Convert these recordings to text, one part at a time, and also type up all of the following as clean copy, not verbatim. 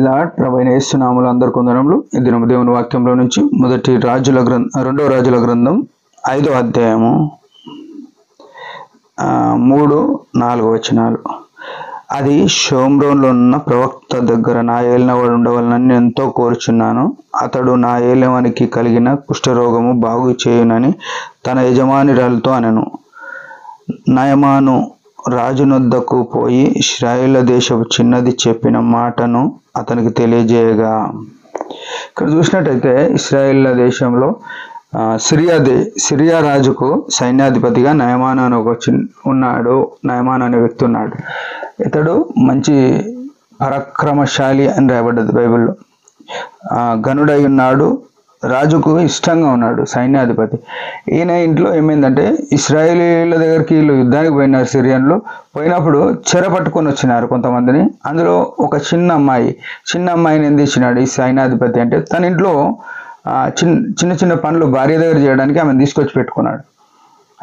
Lord. ప్రభువైన యేసు నామములో అందరికీ వందనములు. ఈ దినము దేవుని వాక్యంలో నుంచి రెండవ రాజుల గ్రంథం 5వ అధ్యాయము 3-4 వచనాలు. అది షోమ్రోన్లో ఉన్న ప్రవక్త దగ్గర నా ఏలినవాడు ఉండవలనని ఎంతో కోరుచున్నాను. అతడు నా ఏలినవానికి కలిగిన కుష్ఠరోగము బాగు చేయునని తన యజమానురాలతో అనెను. నయమాను రాజునొద్దకు పోయి ఇశ్రాయేలు దేశపు చిన్నది చెప్పిన మాటను అతనికి తెలియజేయగా. ఇక్కడ చూసినట్టయితే ఇశ్రాయేల్ దేశంలో సిరియా రాజుకు సైన్యాధిపతిగా నయమాను అని ఉన్నాడు. నయమాను అనే వ్యక్తి ఉన్నాడు. ఇతడు మంచి పరాక్రమశాలి అని రాయబడ్డది బైబిల్లో. గనుడై ఉన్నాడు, రాజుకు ఇష్టంగా ఉన్నాడు, సైన్యాధిపతి. ఈయన ఇంట్లో ఏమైందంటే ఇశ్రాయేలీల దగ్గరికి వీళ్ళు యుద్ధానికి పోయినారు. సిరియన్లు పోయినప్పుడు చెర పట్టుకొని వచ్చినారు కొంతమందిని. అందులో ఒక చిన్న అమ్మాయిని ఏం తెచ్చినాడు ఈ సైన్యాధిపతి అంటే, తన ఇంట్లో చిన్న పనులు భార్య దగ్గర చేయడానికి ఆమెను తీసుకొచ్చి పెట్టుకున్నాడు.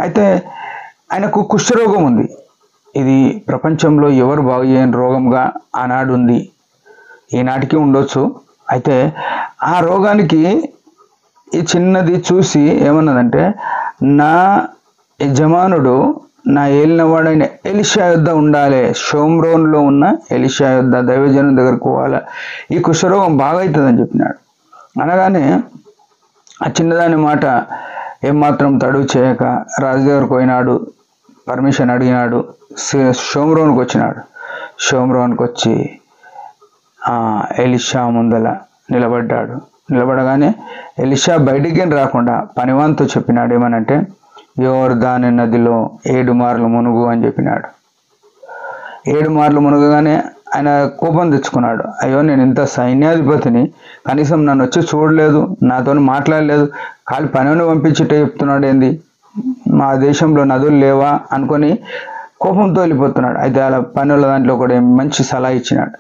అయితే ఆయనకు కుష్ఠరోగం ఉంది. ఇది ప్రపంచంలో ఎవరు బాగు చేయని రోగంగా ఆనాడు ఉంది, ఈనాటికి ఉండొచ్చు. అయితే ఆ రోగానికి ఈ చిన్నది చూసి ఏమన్నదంటే, నా యజమానుడు నా ఏలినవాడైన ఎలీషా యొద్ద ఉండాలి, షోమ్రోన్లో ఉన్న ఎలీషా యొద్ద దైవజనం దగ్గరకు పోవాలి, ఈ కుష్ఠరోగం బాగా అవుతుందని చెప్పినాడు. అనగానే ఆ చిన్నదాని మాట ఏమాత్రం తడువు చేయక రాజు దగ్గరకు పోయినాడు, పర్మిషన్ అడిగినాడు. షోమ్రోన్కి వచ్చినాడు. షోమ్రోన్కి వచ్చి ఎలీషా ముందల నిలబడ్డాడు. నిలబడగానే ఎలీషా బయటికి రాకుండా పనివానితో చెప్పినాడు ఏమనంటే, యోర్దాను నదిలో 7 మార్లు మునుగు అని చెప్పినాడు. 7 మార్లు మునుగగానే ఆయన కోపం తెచ్చుకున్నాడు. అయ్యో, నేను ఇంత సైన్యాధిపతిని, కనీసం నన్ను వచ్చి చూడలేదు, నాతో మాట్లాడలేదు, ఖాళీ పనిని పంపించిట్టే చెప్తున్నాడు ఏంది, మా దేశంలో నదులు లేవా అనుకొని కోపంతో వెళ్ళిపోతున్నాడు. అయితే అలా పనుల దాంట్లో కూడా మంచి సలహా ఇచ్చినాడు.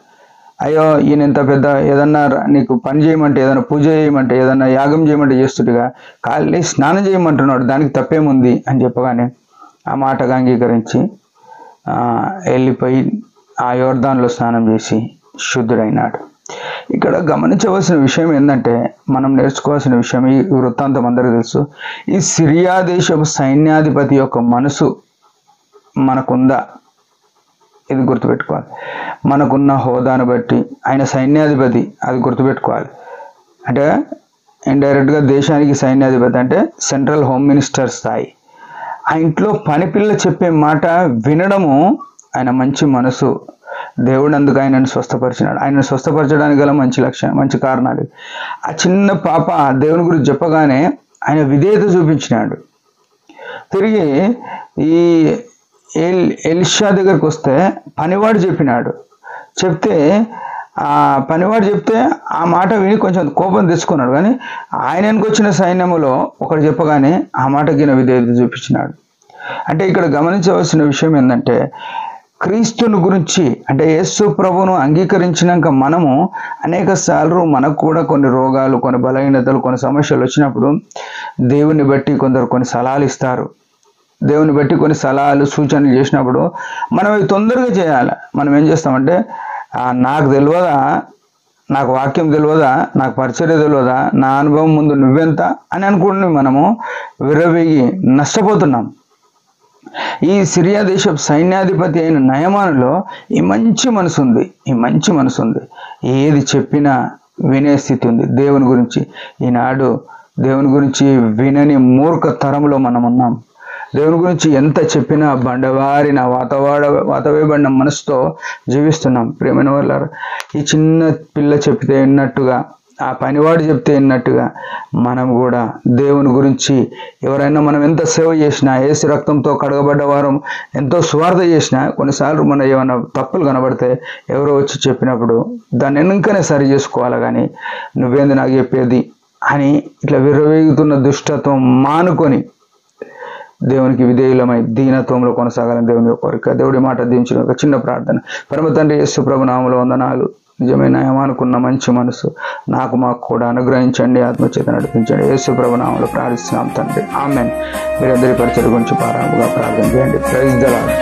అయ్యో, ఈయన ఇంత పెద్ద ఏదన్నా నీకు పని చేయమంటే, ఏదైనా పూజ చేయమంటే, ఏదన్నా యాగం చేయమంటే చేస్తుడిగా ఖాళీ స్నానం చేయమంటున్నాడు, దానికి తప్పేముంది అని చెప్పగానే ఆ మాటగా అంగీకరించి వెళ్ళిపోయి ఆ యోర్దాన్లో స్నానం చేసి శుద్ధుడైనాడు. ఇక్కడ గమనించవలసిన విషయం ఏంటంటే, మనం నేర్చుకోవాల్సిన విషయం, ఈ వృత్తాంతం అందరికీ తెలుసు. ఈ సిరియా దేశపు సైన్యాధిపతి యొక్క మనసు మనకుందా, ఇది గుర్తుపెట్టుకోవాలి. మనకున్న హోదాను బట్టి ఆయన సైన్యాధిపతి, అది గుర్తుపెట్టుకోవాలి. అంటే ఇండైరెక్ట్గా దేశానికి సైన్యాధిపతి అంటే సెంట్రల్ హోమ్ మినిస్టర్ స్థాయి. ఆ ఇంట్లో పనిపిల్ల చెప్పే మాట వినడము ఆయన మంచి మనసు. దేవుడు అందుకు ఆయనను స్వస్థపరిచినాడు. ఆయనను స్వస్థపరచడానికి గల మంచి కారణాలు. ఆ చిన్న పాప దేవుని గురించి చెప్పగానే ఆయన విధేయత చూపించినాడు. తిరిగి ఈ ఎలీషా దగ్గరికి వస్తే పనివాడు చెప్పినాడు. చెప్తే ఆ మాట విని కొంచెం కోపం తెచ్చుకున్నాడు. కానీ ఆయనకు వచ్చిన సైన్యములో ఒకడు చెప్పగానే ఆ మాటకి విధేయత చూపించినాడు. అంటే ఇక్కడ గమనించవలసిన విషయం ఏంటంటే, క్రీస్తుని గురించి అంటే యేసు ప్రభువును అంగీకరించినాక మనము అనేక సార్లు మనకు కూడా కొన్ని రోగాలు, కొన్ని బలహీనతలు, కొన్ని సమస్యలు వచ్చినప్పుడు దేవుని బట్టి కొందరు కొన్ని సలహాలు ఇస్తారు. దేవుని బట్టి కొన్ని సలహాలు, సూచనలు చేసినప్పుడు మనం అవి తొందరగా చేయాలి. మనం ఏం చేస్తామంటే, నాకు తెలియదా, నాకు వాక్యం తెలియదా, నాకు పరిచర్య తెలియదా, నా అనుభవం ముందు నువ్వెంత అని అనుకుంటే మనము విరవేగి నష్టపోతున్నాం. ఈ సిరియా దేశపు సైన్యాధిపతి అయిన నయమానులో ఈ మంచి మనసు ఉంది. ఏది చెప్పినా వినే స్థితి ఉంది. దేవుని గురించి ఈనాడు దేవుని గురించి వినని మూర్ఖ తరంలో మనం ఉన్నాం. దేవుని గురించి ఎంత చెప్పినా బండవారిన వాతవేయబడిన మనసుతో జీవిస్తున్నాం. ప్రియమైన వాళ్ళారా, ఈ చిన్న పిల్ల చెప్తే విన్నట్టుగా, ఆ పనివాడు చెప్తే విన్నట్టుగా మనం కూడా దేవుని గురించి ఎవరైనా మనం ఎంత సేవ చేసినా, యేసు రక్తంతో కడగబడ్డ వారం ఎంతో స్వార్థ చేసినా, కొన్నిసార్లు మన ఏమైనా తప్పులు కనబడితే ఎవరో వచ్చి చెప్పినప్పుడు దాన్ని వెనుకనే సరి చేసుకోవాలి. కానీ నువ్వేంది నాకు చెప్పేది అని ఇట్లా విర్రవేగుతున్న దుష్టత్వం మానుకొని దేవునికి విధేయులమై దీనత్వంలో కొనసాగాలని దేవుని యొక్క కోరిక. దేవుడి మాట దీవించిన ఒక చిన్న ప్రార్థన. పరమ తండ్రి యేసు ప్రభు నామములో వందనాలు. నిజమైన నయమానుకున్న మంచి మనసు మాకు కూడా అనుగ్రహించండి, ఆత్మచేత నడిపించండి. యేసు ప్రభు నామములో ప్రార్థిస్తున్నాం తండ్రి, ఆమేన్. మీరందరి పరిచర్య గురించి ప్రారంభంగా ప్రార్థన చేయండి. Praise the lord.